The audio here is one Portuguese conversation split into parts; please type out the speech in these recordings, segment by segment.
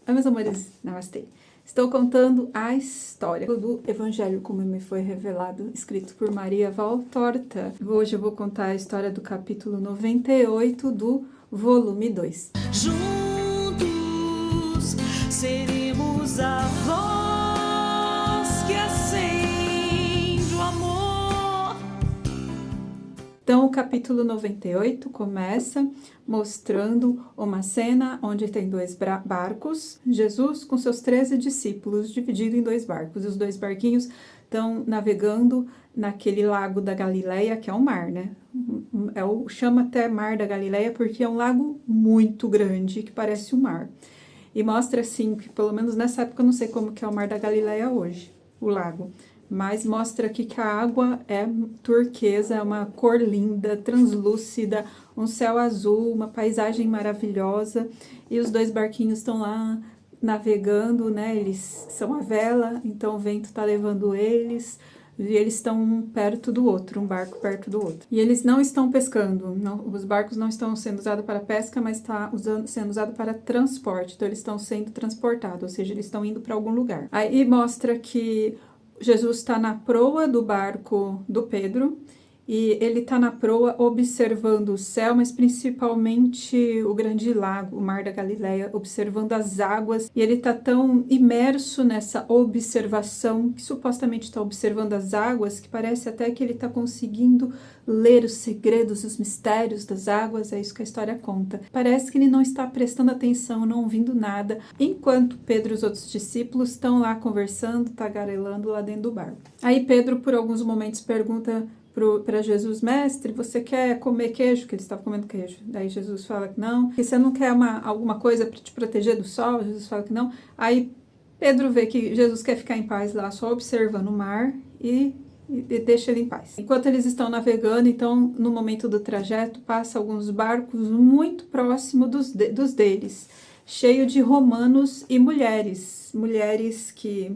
Oi, meus amores, namastê. Estou contando a história do Evangelho como me foi revelado, escrito por Maria Valtorta. Hoje eu vou contar a história do capítulo 98 do volume 2. Juntos seremos a voz que acende o amor. Então, o capítulo 98 começa mostrando uma cena onde tem dois barcos, Jesus com seus 13 discípulos, dividido em dois barcos. E os dois barquinhos estão navegando naquele lago da Galileia, que é um mar, né? Chama até Mar da Galileia porque é um lago muito grande, que parece um mar. E mostra assim, que pelo menos nessa época eu não sei como que é o Mar da Galileia hoje, o lago. Mas mostra aqui que a água é turquesa, é uma cor linda, translúcida, um céu azul, uma paisagem maravilhosa. E os dois barquinhos estão lá navegando, né? Eles são a vela, então o vento está levando eles. E eles estão um perto do outro, um barco perto do outro. E eles não estão pescando, os barcos não estão sendo usados para pesca, mas está sendo usado para transporte. Então eles estão sendo transportados, ou seja, eles estão indo para algum lugar. Aí mostra que Jesus está na proa do barco do Pedro e ele está na proa observando o céu, mas principalmente o grande lago, o Mar da Galileia, observando as águas. E ele está tão imerso nessa observação, que supostamente está observando as águas, que parece até que ele está conseguindo ler os segredos, os mistérios das águas. É isso que a história conta. Parece que ele não está prestando atenção, não ouvindo nada, enquanto Pedro e os outros discípulos estão lá conversando, tagarelando lá dentro do barco. Aí Pedro, por alguns momentos, pergunta para Jesus: mestre, você quer comer queijo? Que ele estava comendo queijo. Daí Jesus fala que não. E você não quer alguma coisa para te proteger do sol? Jesus fala que não. Aí Pedro vê que Jesus quer ficar em paz lá, só observando o mar e deixa ele em paz. Enquanto eles estão navegando, então, no momento do trajeto, passa alguns barcos muito próximo dos deles, cheio de romanos e mulheres que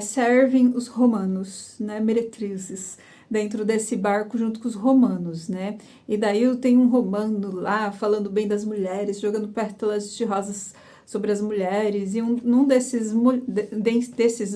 servem os romanos, né, meretrizes, dentro desse barco junto com os romanos, né? E daí tem um romano lá falando bem das mulheres, jogando pétalas de rosas sobre as mulheres, e num desses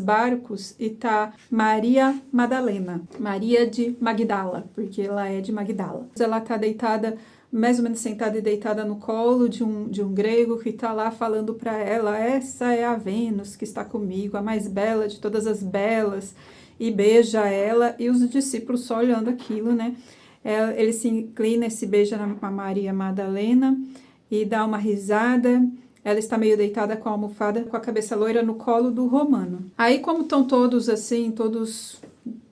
barcos está Maria Madalena, Maria de Magdala, porque ela é de Magdala. Ela está deitada, mais ou menos sentada e deitada no colo de um grego que está lá falando para ela: essa é a Vênus que está comigo, a mais bela de todas as belas, e beija ela, e os discípulos só olhando aquilo, né? Ele se inclina e se beija na Maria Madalena e dá uma risada. Ela está meio deitada com a almofada, com a cabeça loira no colo do romano. Aí, como estão todos assim, todos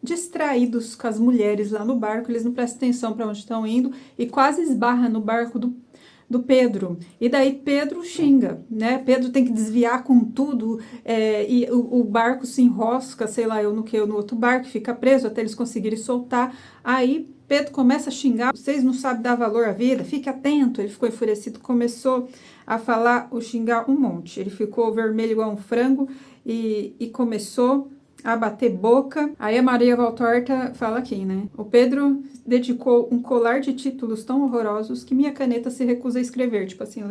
distraídos com as mulheres lá no barco, eles não prestam atenção para onde estão indo e quase esbarra no barco do Pedro. E daí Pedro xinga, né? Pedro tem que desviar com tudo, e o barco se enrosca, sei lá, no outro barco, fica preso até eles conseguirem soltar. Aí Pedro começa a xingar: vocês não sabem dar valor à vida, fique atento. Ele ficou enfurecido, começou a falar, xingar um monte. Ele ficou vermelho igual um frango e começou a bater boca. Aí a Maria Valtorta fala aqui, né? O Pedro dedicou um colar de títulos tão horrorosos que minha caneta se recusa a escrever. Tipo assim,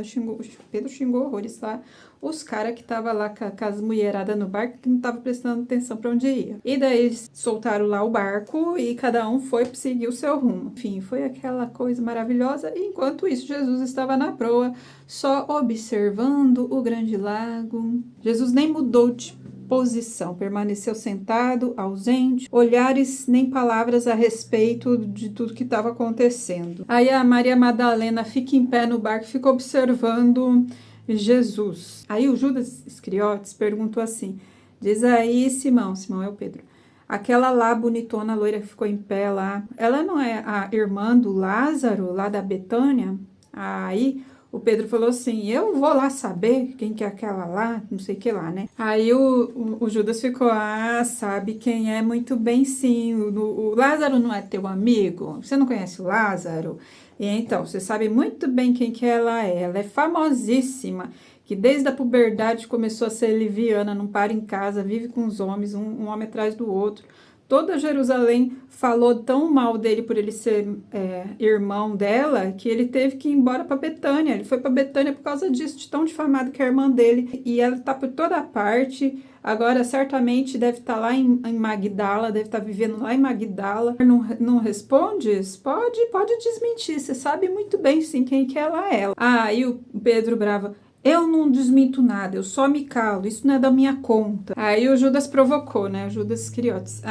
Pedro xingou horrores lá os caras que estavam lá com as mulheradas no barco, que não estavam prestando atenção para onde ia. E daí eles soltaram lá o barco e cada um foi seguir o seu rumo. Enfim, foi aquela coisa maravilhosa. E enquanto isso, Jesus estava na proa, só observando o grande lago. Jesus nem mudou de posição, permaneceu sentado, ausente, olhares nem palavras a respeito de tudo que estava acontecendo. Aí a Maria Madalena fica em pé no barco e fica observando Jesus. Aí o Judas Iscariotes perguntou assim: diz aí, Simão é o Pedro, aquela lá bonitona loira que ficou em pé lá, ela não é a irmã do Lázaro lá da Betânia? Aí o Pedro falou assim: eu vou lá saber quem que é aquela lá, não sei o que lá, né? Aí o Judas ficou: sabe quem é muito bem sim, o Lázaro não é teu amigo? Você não conhece o Lázaro? E então, você sabe muito bem quem que ela é famosíssima, que desde a puberdade começou a ser leviana, não para em casa, vive com os homens, um homem atrás do outro, Toda Jerusalém falou tão mal dele por ele ser irmão dela, que ele teve que ir embora para Betânia. Ele foi para Betânia por causa disso, de tão difamado que é a irmã dele. E ela tá por toda parte. Agora, certamente, deve estar lá em Magdala, deve estar vivendo lá em Magdala. Não respondes? Pode desmentir. Você sabe muito bem, sim, quem que ela é. Aí o Pedro brava. Eu não desminto nada, eu só me calo, isso não é da minha conta. Aí o Judas provocou, né? O Judas Iscariotes.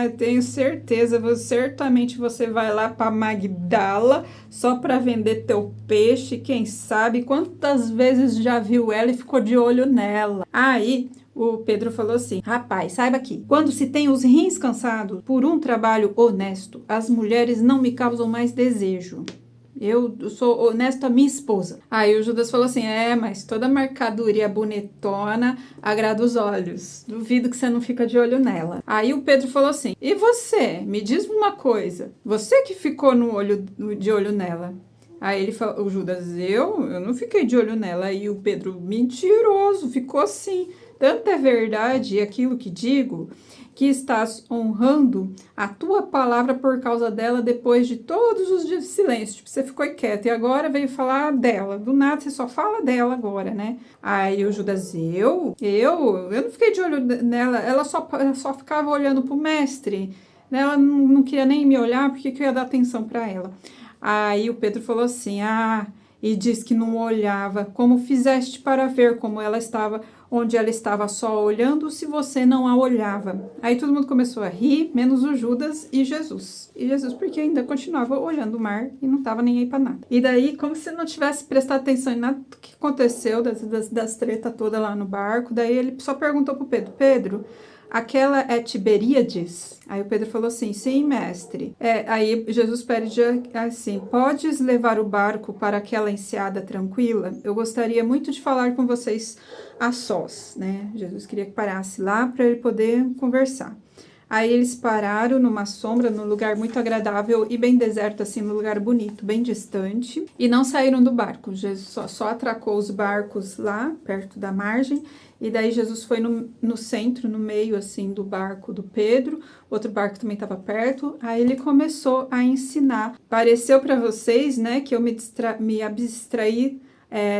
Eu tenho certeza, certamente você vai lá para Magdala só para vender teu peixe, quem sabe quantas vezes já viu ela e ficou de olho nela. Aí o Pedro falou assim, rapaz, saiba aqui, quando se tem os rins cansados por um trabalho honesto, as mulheres não me causam mais desejo. Eu sou honesta a minha esposa. Aí o Judas falou assim, mas toda mercadoria bonitona agrada os olhos. Duvido que você não fica de olho nela. Aí o Pedro falou assim, e você? Me diz uma coisa. Você que ficou de olho nela. Aí ele falou, o Judas, eu não fiquei de olho nela. Aí o Pedro, mentiroso, ficou assim. Tanto é verdade aquilo que digo, que estás honrando a tua palavra por causa dela depois de todos os dias de silêncio. Tipo, você ficou quieta e agora veio falar dela. Do nada, você só fala dela agora, né? Aí o Judas, eu não fiquei de olho nela. Ela só ficava olhando pro mestre. Ela não queria nem me olhar, porque que eu ia dar atenção para ela. Aí o Pedro falou assim, e diz que não olhava. Como fizeste para ver como ela estava, onde ela estava só olhando, se você não a olhava? Aí todo mundo começou a rir, menos o Judas e Jesus. E Jesus, porque ainda continuava olhando o mar e não estava nem aí para nada. E daí, como se não tivesse prestado atenção em nada do que aconteceu, das tretas todas lá no barco, daí ele só perguntou pro Pedro, Pedro, aquela é Tiberíades? Aí o Pedro falou assim, sim, mestre. Aí Jesus pede assim, podes levar o barco para aquela enseada tranquila? Eu gostaria muito de falar com vocês a sós, né? Jesus queria que parasse lá para ele poder conversar. Aí eles pararam numa sombra, num lugar muito agradável e bem deserto, assim, num lugar bonito, bem distante. E não saíram do barco. Jesus só atracou os barcos lá, perto da margem. E daí Jesus foi no centro, no meio, assim, do barco do Pedro. Outro barco também estava perto. Aí ele começou a ensinar. Pareceu para vocês, né, que eu me abstraí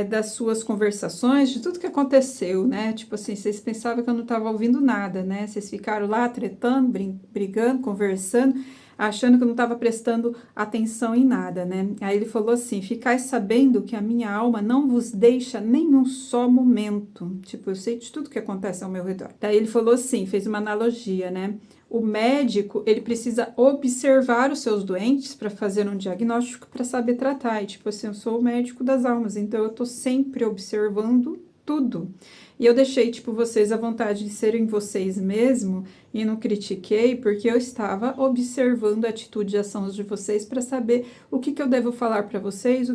das suas conversações, de tudo que aconteceu, né? Tipo assim, vocês pensavam que eu não estava ouvindo nada, né? Vocês ficaram lá tretando, brigando, conversando, achando que eu não estava prestando atenção em nada, né? Aí ele falou assim, ficais sabendo que a minha alma não vos deixa nem um só momento. Tipo, eu sei de tudo que acontece ao meu redor. Daí ele falou assim, fez uma analogia, né? O médico, ele precisa observar os seus doentes para fazer um diagnóstico para saber tratar. E, tipo assim, eu sou o médico das almas, então eu tô sempre observando tudo. E eu deixei, tipo, vocês à vontade de serem vocês mesmo e não critiquei, porque eu estava observando a atitude e ações de vocês para saber o que eu devo falar para vocês,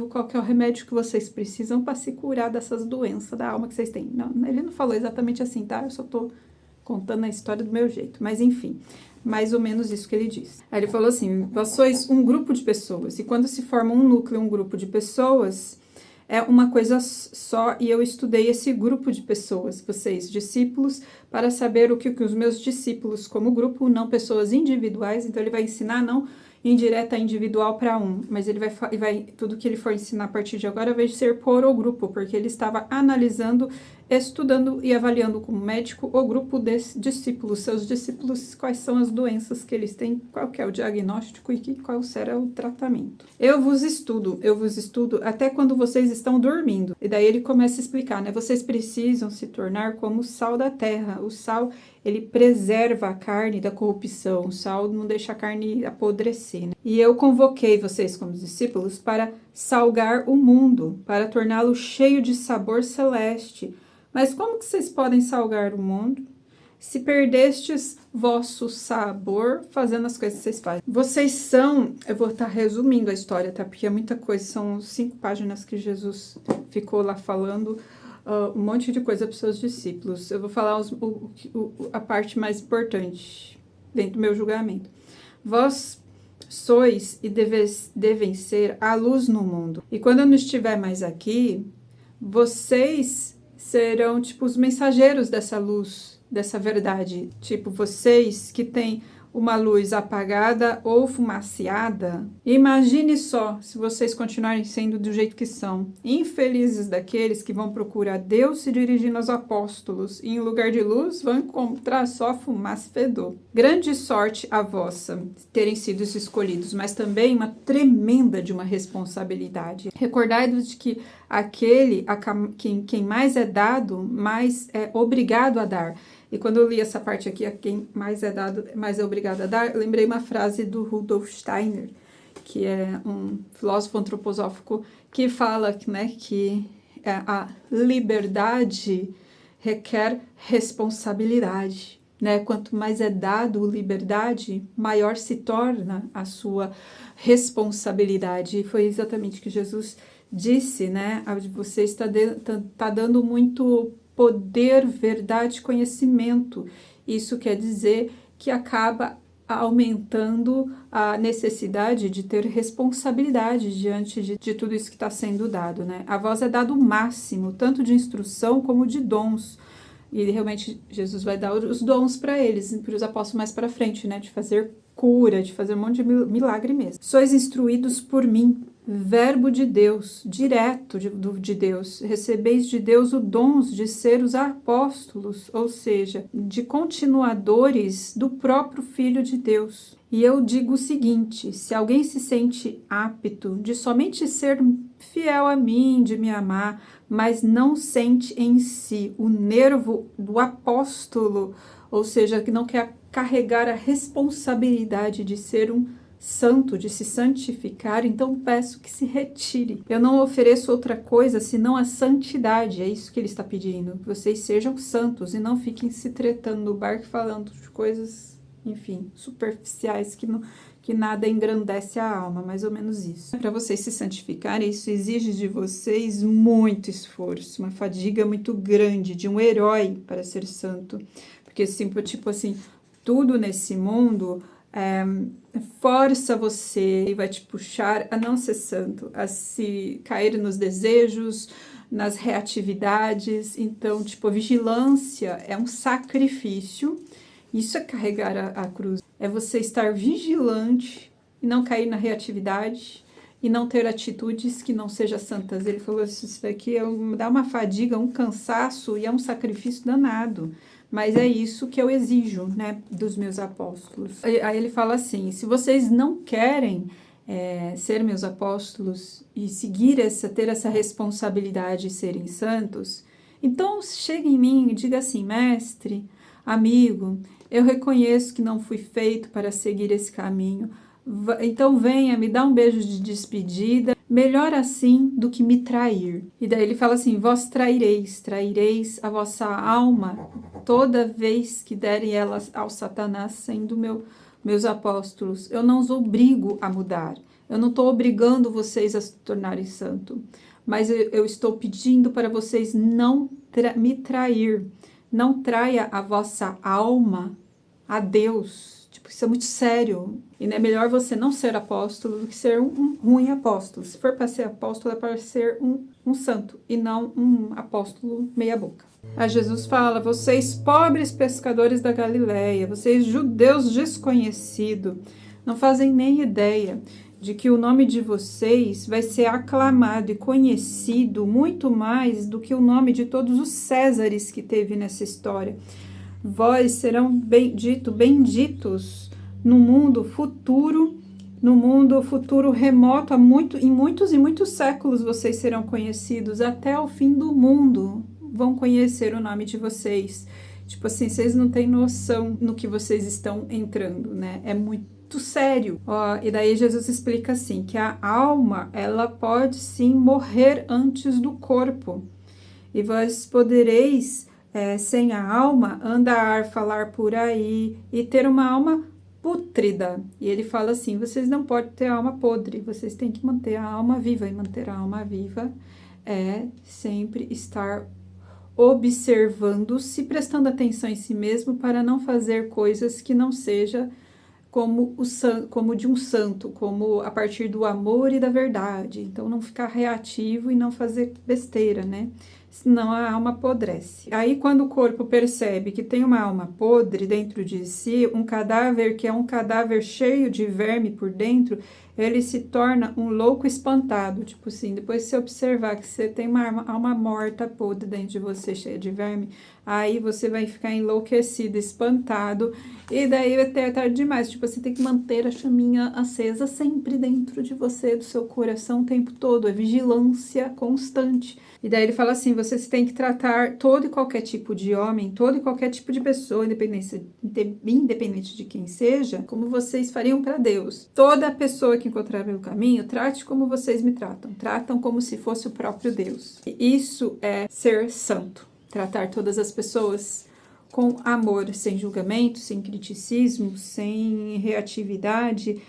qual que é o remédio que vocês precisam para se curar dessas doenças da alma que vocês têm. Não, ele não falou exatamente assim, tá? Eu só tô contando a história do meu jeito, mas enfim, mais ou menos isso que ele disse. Aí ele falou assim, vós sois um grupo de pessoas, e quando se forma um núcleo, um grupo de pessoas, é uma coisa só, e eu estudei esse grupo de pessoas, vocês, discípulos, para saber o que os meus discípulos, como grupo, não pessoas individuais, então ele vai ensinar não indireta individual para um, mas ele vai tudo que ele for ensinar a partir de agora vai ser por o grupo, porque ele estava analisando, estudando e avaliando como médico o grupo de discípulos, seus discípulos, quais são as doenças que eles têm, qual que é o diagnóstico e qual será o tratamento. Eu vos estudo até quando vocês estão dormindo. E daí ele começa a explicar, né? Vocês precisam se tornar como o sal da terra. O sal, ele preserva a carne da corrupção. O sal não deixa a carne apodrecer, né? E eu convoquei vocês como discípulos para salgar o mundo, para torná-lo cheio de sabor celeste. Mas como que vocês podem salgar o mundo se perdestes vosso sabor fazendo as coisas que vocês fazem? Vocês são, eu vou estar resumindo a história, tá? Porque é muita coisa, são 5 páginas que Jesus ficou lá falando um monte de coisa para os seus discípulos. Eu vou falar a parte mais importante dentro do meu julgamento. Vós sois e devem ser a luz no mundo. E quando eu não estiver mais aqui, vocês serão tipo os mensageiros dessa luz dessa verdade. Tipo, vocês que têm uma luz apagada ou fumaciada, imagine só se vocês continuarem sendo do jeito que são. Infelizes daqueles que vão procurar Deus se dirigindo aos apóstolos e em lugar de luz vão encontrar só fumaça e fedor. Grande sorte a vossa terem sido escolhidos, mas também uma tremenda de uma responsabilidade. Recordai-vos de que quem mais é dado, mais é obrigado a dar. E quando eu li essa parte aqui, a quem mais é dado, mais é obrigado a dar, eu lembrei uma frase do Rudolf Steiner, que é um filósofo antroposófico, que fala, né, que a liberdade requer responsabilidade, né? Quanto mais é dado liberdade, maior se torna a sua responsabilidade. E foi exatamente o que Jesus disse, né? Você está dando muito poder, verdade, conhecimento. Isso quer dizer que acaba aumentando a necessidade de ter responsabilidade diante de tudo isso que está sendo dado, né? A vós é dado o máximo, tanto de instrução como de dons. E realmente Jesus vai dar os dons para eles, para os apóstolos mais para frente, né? De fazer cura, de fazer um monte de milagre mesmo. Sois instruídos por mim, verbo de Deus, direto de Deus. Recebeis de Deus o dons de ser os apóstolos, ou seja, de continuadores do próprio Filho de Deus. E eu digo o seguinte: se alguém se sente apto de somente ser fiel a mim, de me amar, mas não sente em si o nervo do apóstolo, ou seja, que não quer carregar a responsabilidade de ser um santo, de se santificar, então peço que se retire. Eu não ofereço outra coisa senão a santidade, é isso que ele está pedindo, que vocês sejam santos e não fiquem se tretando no barco falando de coisas, enfim, superficiais que nada engrandece a alma, mais ou menos isso. Para vocês se santificarem, isso exige de vocês muito esforço, uma fadiga muito grande, de um herói para ser santo, porque tipo assim, tudo nesse mundo força você e vai te puxar a não ser santo, a se cair nos desejos, nas reatividades. Então, tipo, a vigilância é um sacrifício. Isso é carregar a cruz. É você estar vigilante e não cair na reatividade e não ter atitudes que não sejam santas. Ele falou isso daqui dá uma fadiga, um cansaço e é um sacrifício danado. Mas é isso que eu exijo, né, dos meus apóstolos. Aí ele fala assim: se vocês não querem ser meus apóstolos e ter essa responsabilidade de serem santos, então chegue em mim e diga assim: mestre, amigo, eu reconheço que não fui feito para seguir esse caminho. Então venha, me dá um beijo de despedida, melhor assim do que me trair. E daí ele fala assim: vós traireis a vossa alma toda vez que derem elas ao Satanás, sendo meus apóstolos. Eu não os obrigo a mudar, eu não estou obrigando vocês a se tornarem santos, mas eu estou pedindo para vocês não me trair, não traia a vossa alma a Deus. Tipo, isso é muito sério. E é melhor você não ser apóstolo do que ser um ruim apóstolo. Se for para ser apóstolo, é para ser um santo e não um apóstolo meia boca. A Jesus fala: vocês pobres pescadores da Galileia, vocês judeus desconhecidos, não fazem nem ideia de que o nome de vocês vai ser aclamado e conhecido muito mais do que o nome de todos os Césares que teve nessa história. Vós serão benditos no mundo futuro remoto, em muitos séculos vocês serão conhecidos, até o fim do mundo vão conhecer o nome de vocês. Tipo assim, vocês não têm noção no que vocês estão entrando, né? É muito sério. E daí Jesus explica assim, que a alma, ela pode sim morrer antes do corpo, e vós podereis sem a alma, andar, falar por aí e ter uma alma pútrida. E ele fala assim: vocês não podem ter alma podre, vocês têm que manter a alma viva. E manter a alma viva é sempre estar observando-se, prestando atenção em si mesmo, para não fazer coisas que não seja como de um santo, como a partir do amor e da verdade. Então, não ficar reativo e não fazer besteira, né? senão a alma apodrece. Aí, quando o corpo percebe que tem uma alma podre dentro de si, um cadáver que é um cadáver cheio de verme por dentro, ele se torna um louco espantado. Tipo assim, depois de você observar que você tem uma alma morta, podre dentro de você, cheia de verme, aí você vai ficar enlouquecido, espantado, e daí é tarde demais. Tipo, você tem que manter a chaminha acesa sempre dentro de você, do seu coração, o tempo todo. É vigilância constante. E daí ele fala assim, vocês têm que tratar todo e qualquer tipo de homem, todo e qualquer tipo de pessoa, independente de quem seja, como vocês fariam para Deus. Toda pessoa que encontrar pelo caminho, trate como vocês me tratam. Tratam como se fosse o próprio Deus. E isso é ser santo. Tratar todas as pessoas com amor, sem julgamento, sem criticismo, sem reatividade,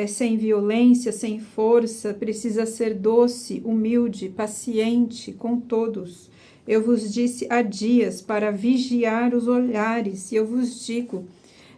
sem violência, sem força, precisa ser doce, humilde, paciente com todos. Eu vos disse há dias para vigiar os olhares, e eu vos digo,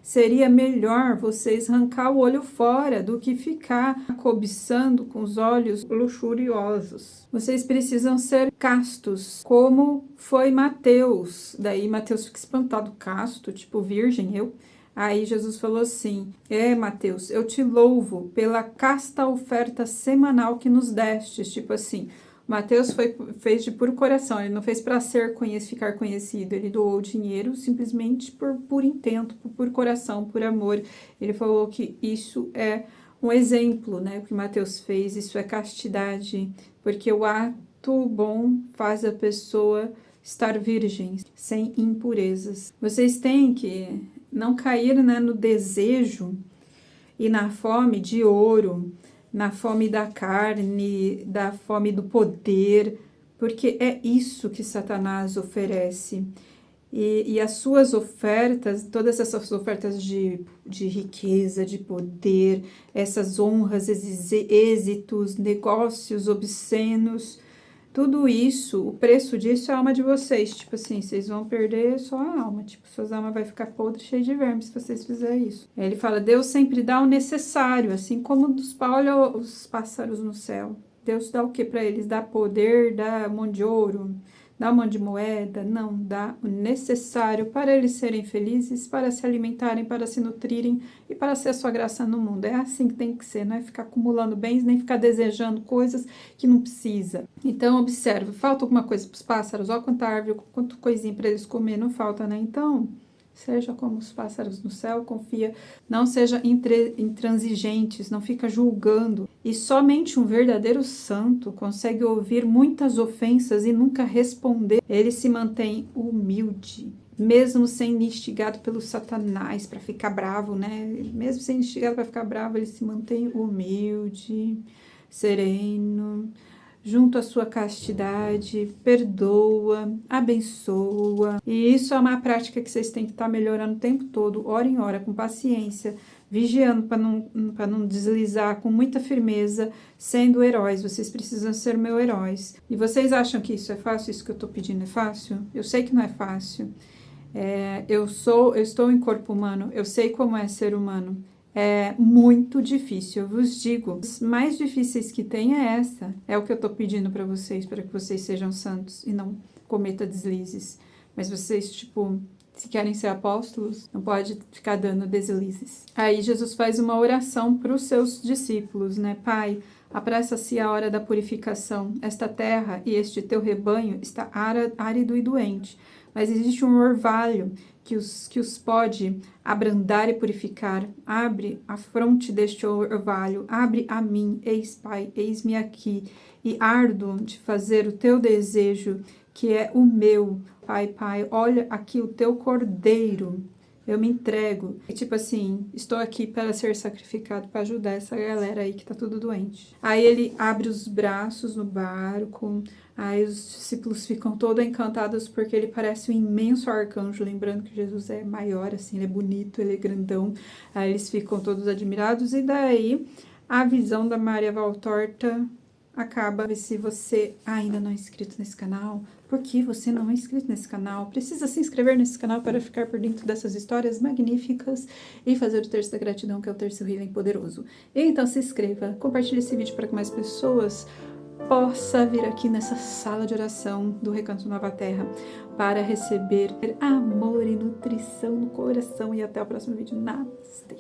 seria melhor vocês arrancar o olho fora do que ficar cobiçando com os olhos luxuriosos. Vocês precisam ser castos, como foi Mateus. Daí Mateus fica espantado, casto, tipo virgem, eu. Aí Jesus falou assim, Mateus, eu te louvo pela casta oferta semanal que nos destes. Tipo assim, Mateus fez de puro coração, ele não fez para ficar conhecido, ele doou dinheiro simplesmente por intento, por coração, por amor. Ele falou que isso é um exemplo, né? O que Mateus fez, isso é castidade, porque o ato bom faz a pessoa estar virgem, sem impurezas. Vocês têm que não cair, né, no desejo e na fome de ouro, na fome da carne, da fome do poder, porque é isso que Satanás oferece. E as suas ofertas, todas essas ofertas de riqueza, de poder, essas honras, esses êxitos, negócios obscenos, tudo isso, o preço disso é a alma de vocês. Tipo assim, vocês vão perder só a alma. Tipo, suas almas vai ficar podre, cheia de vermes se vocês fizerem isso. Aí ele fala, Deus sempre dá o necessário, assim como olha os pássaros no céu. Deus dá o que para eles? Dá poder, dá mão de ouro, dá mão de moeda? Não, dá o necessário para eles serem felizes, para se alimentarem, para se nutrirem e para ser a sua graça no mundo. É assim que tem que ser, não é ficar acumulando bens, nem ficar desejando coisas que não precisa. Então, observe, falta alguma coisa para os pássaros? Olha quanta árvore, quanta coisinha para eles comer, não falta, né? Então, seja como os pássaros no céu, confia, não seja intransigentes, não fica julgando. E somente um verdadeiro santo consegue ouvir muitas ofensas e nunca responder. Ele se mantém humilde, mesmo sendo instigado pelo Satanás para ficar bravo, né? Mesmo sendo instigado para ficar bravo, ele se mantém humilde, sereno, junto à sua castidade, perdoa, abençoa. E isso é uma prática que vocês têm que estar melhorando o tempo todo, hora em hora, com paciência, vigiando para não deslizar, com muita firmeza, sendo heróis. Vocês precisam ser meus heróis. E vocês acham que isso é fácil? Isso que eu estou pedindo é fácil? Eu sei que não é fácil. Eu estou em corpo humano, eu sei como é ser humano. É muito difícil, eu vos digo. Os mais difíceis que tem é o que eu tô pedindo para que vocês sejam santos e não cometam deslizes. Mas vocês, tipo, se querem ser apóstolos, não pode ficar dando deslizes. Aí Jesus faz uma oração para os seus discípulos, né? Pai, apressa-se a hora da purificação. Esta terra e este teu rebanho está árido e doente, mas existe um orvalho que os pode abrandar e purificar. Abre a fronte deste orvalho, abre a mim, eis Pai, eis-me aqui, e ardo de fazer o teu desejo, que é o meu. Pai, olha aqui o teu cordeiro, eu me entrego. E tipo assim, estou aqui para ser sacrificado, para ajudar essa galera aí que tá tudo doente. Aí ele abre os braços no barco, aí os discípulos ficam todos encantados porque ele parece um imenso arcanjo, lembrando que Jesus é maior, assim, ele é bonito, ele é grandão. Aí eles ficam todos admirados e daí a visão da Maria Valtorta acaba. Se você ainda não é inscrito nesse canal, por que você não é inscrito nesse canal? Precisa se inscrever nesse canal para ficar por dentro dessas histórias magníficas e fazer o terço da gratidão, que é o terço healing poderoso. Então se inscreva, compartilhe esse vídeo para que mais pessoas possa vir aqui nessa sala de oração do Recanto Nova Terra para receber amor e nutrição no coração. E até o próximo vídeo. Namastê!